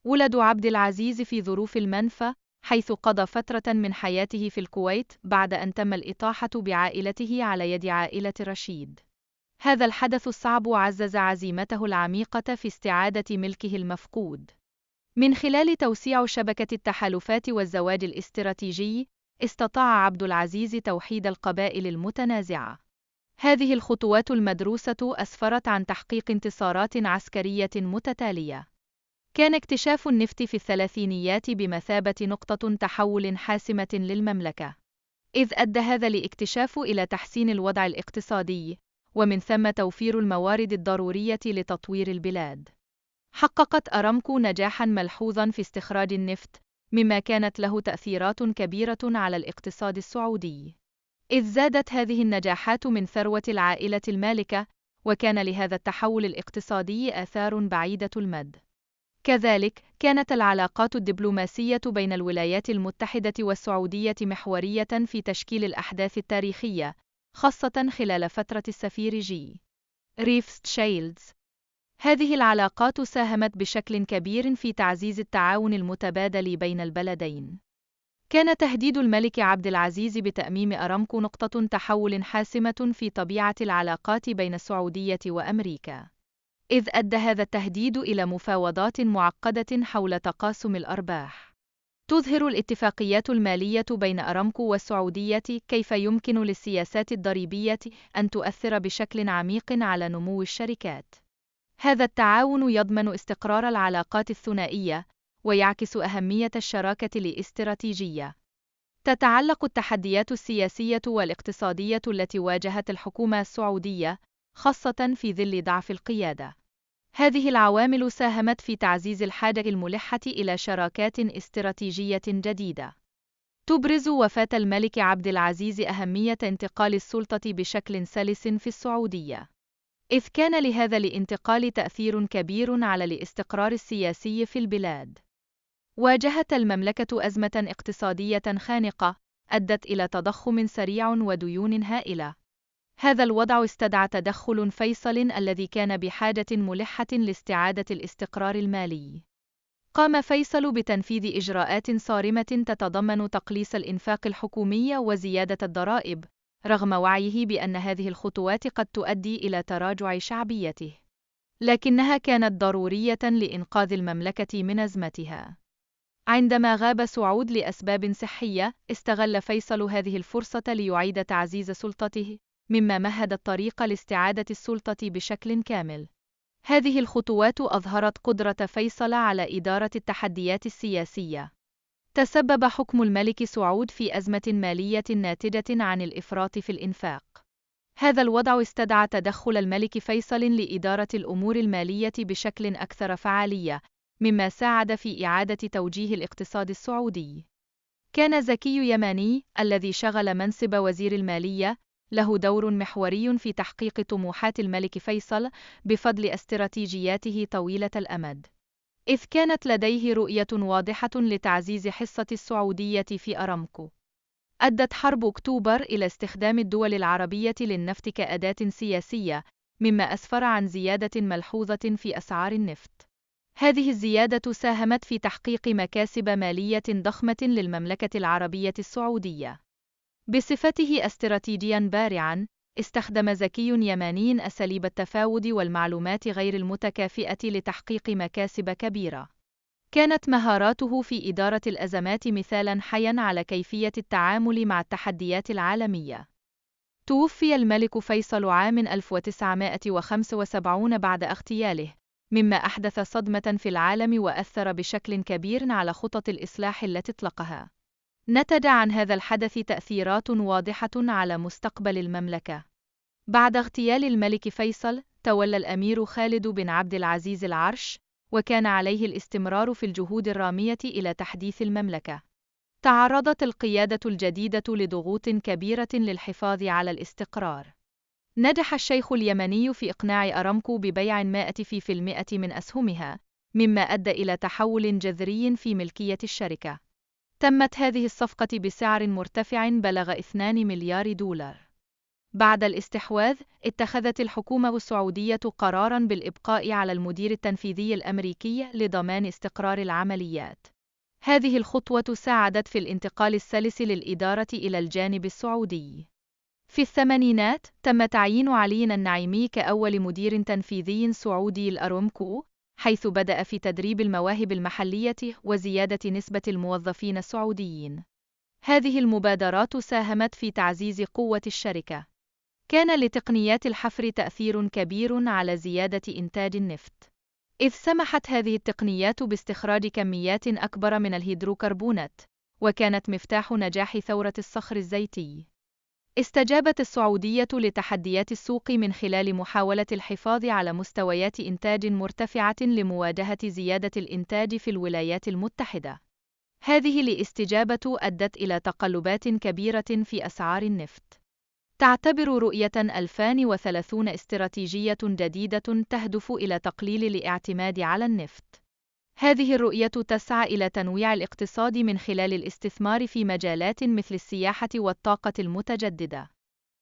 ولد عبد العزيز في ظروف المنفى، حيث قضى فترة من حياته في الكويت بعد أن تم الإطاحة بعائلته على يد عائلة رشيد. هذا الحدث الصعب عزز عزيمته العميقة في استعادة ملكه المفقود. من خلال توسيع شبكة التحالفات والزواج الاستراتيجي، استطاع عبد العزيز توحيد القبائل المتنازعة. هذه الخطوات المدروسة أسفرت عن تحقيق انتصارات عسكرية متتالية. كان اكتشاف النفط في الثلاثينيات بمثابة نقطة تحول حاسمة للمملكة، إذ أدى هذا الاكتشاف إلى تحسين الوضع الاقتصادي، ومن ثم توفير الموارد الضرورية لتطوير البلاد. حققت أرامكو نجاحاً ملحوظاً في استخراج النفط، مما كانت له تأثيرات كبيرة على الاقتصاد السعودي، إذ زادت هذه النجاحات من ثروة العائلة المالكة، وكان لهذا التحول الاقتصادي آثار بعيدة المدى. كذلك، كانت العلاقات الدبلوماسية بين الولايات المتحدة والسعودية محورية في تشكيل الأحداث التاريخية، خاصة خلال فترة السفير جي. ريف تشايلدز. هذه العلاقات ساهمت بشكل كبير في تعزيز التعاون المتبادل بين البلدين. كان تهديد الملك عبد العزيز بتأميم أرامكو نقطة تحول حاسمة في طبيعة العلاقات بين السعودية وأمريكا، إذ أدى هذا التهديد إلى مفاوضات معقدة حول تقاسم الأرباح. تظهر الاتفاقيات المالية بين أرامكو والسعودية كيف يمكن للسياسات الضريبية أن تؤثر بشكل عميق على نمو الشركات. هذا التعاون يضمن استقرار العلاقات الثنائية، ويعكس أهمية الشراكة الاستراتيجية. تتعلق التحديات السياسية والاقتصادية التي واجهت الحكومة السعودية، خاصة في ظل ضعف القيادة. هذه العوامل ساهمت في تعزيز الحاجة الملحة إلى شراكات استراتيجية جديدة. تبرز وفاة الملك عبد العزيز أهمية انتقال السلطة بشكل سلس في السعودية، إذ كان لهذا الانتقال تأثير كبير على الاستقرار السياسي في البلاد. واجهت المملكة أزمة اقتصادية خانقة أدت إلى تضخم سريع وديون هائلة. هذا الوضع استدعى تدخل فيصل الذي كان بحاجة ملحة لاستعادة الاستقرار المالي. قام فيصل بتنفيذ إجراءات صارمة تتضمن تقليص الإنفاق الحكومي وزيادة الضرائب، رغم وعيه بأن هذه الخطوات قد تؤدي إلى تراجع شعبيته، لكنها كانت ضرورية لإنقاذ المملكة من أزمتها. عندما غاب سعود لأسباب صحية، استغل فيصل هذه الفرصة ليعيد تعزيز سلطته، مما مهد الطريق لاستعادة السلطة بشكل كامل. هذه الخطوات أظهرت قدرة فيصل على إدارة التحديات السياسية. تسبب حكم الملك سعود في أزمة مالية ناتجة عن الإفراط في الإنفاق. هذا الوضع استدعى تدخل الملك فيصل لإدارة الأمور المالية بشكل أكثر فعالية، مما ساعد في إعادة توجيه الاقتصاد السعودي. كان زكي يماني، الذي شغل منصب وزير المالية، له دور محوري في تحقيق طموحات الملك فيصل بفضل استراتيجياته طويلة الأمد، إذ كانت لديه رؤية واضحة لتعزيز حصة السعودية في أرامكو. أدت حرب أكتوبر إلى استخدام الدول العربية للنفط كأداة سياسية، مما أسفر عن زيادة ملحوظة في أسعار النفط. هذه الزيادة ساهمت في تحقيق مكاسب مالية ضخمة للمملكة العربية السعودية. بصفته استراتيجياً بارعاً، استخدم زكي يماني أساليب التفاوض والمعلومات غير المتكافئة لتحقيق مكاسب كبيرة. كانت مهاراته في إدارة الأزمات مثالاً حياً على كيفية التعامل مع التحديات العالمية. توفي الملك فيصل عام 1975 بعد اغتياله، مما أحدث صدمة في العالم وأثر بشكل كبير على خطط الإصلاح التي اطلقها. نتج عن هذا الحدث تأثيرات واضحة على مستقبل المملكة. بعد اغتيال الملك فيصل، تولى الأمير خالد بن عبد العزيز العرش، وكان عليه الاستمرار في الجهود الرامية إلى تحديث المملكة. تعرضت القيادة الجديدة لضغوط كبيرة للحفاظ على الاستقرار. نجح الشيخ اليمني في إقناع أرامكو ببيع 100% من أسهمها، مما أدى إلى تحول جذري في ملكية الشركة. تمت هذه الصفقة بسعر مرتفع بلغ 2 مليار دولار. بعد الاستحواذ، اتخذت الحكومة السعودية قراراً بالإبقاء على المدير التنفيذي الأمريكي لضمان استقرار العمليات. هذه الخطوة ساعدت في الانتقال السلس للإدارة إلى الجانب السعودي. في الثمانينات، تم تعيين علي النعيمي كأول مدير تنفيذي سعودي لأرامكو، حيث بدأ في تدريب المواهب المحلية وزيادة نسبة الموظفين السعوديين. هذه المبادرات ساهمت في تعزيز قوة الشركة. كان لتقنيات الحفر تأثير كبير على زيادة إنتاج النفط، إذ سمحت هذه التقنيات باستخراج كميات أكبر من الهيدروكربونات، وكانت مفتاح نجاح ثورة الصخر الزيتي. استجابت السعودية لتحديات السوق من خلال محاولة الحفاظ على مستويات إنتاج مرتفعة لمواجهة زيادة الإنتاج في الولايات المتحدة. هذه الاستجابة أدت إلى تقلبات كبيرة في أسعار النفط. تعتبر رؤية 2030 استراتيجية جديدة تهدف إلى تقليل الاعتماد على النفط. هذه الرؤية تسعى إلى تنويع الاقتصاد من خلال الاستثمار في مجالات مثل السياحة والطاقة المتجددة.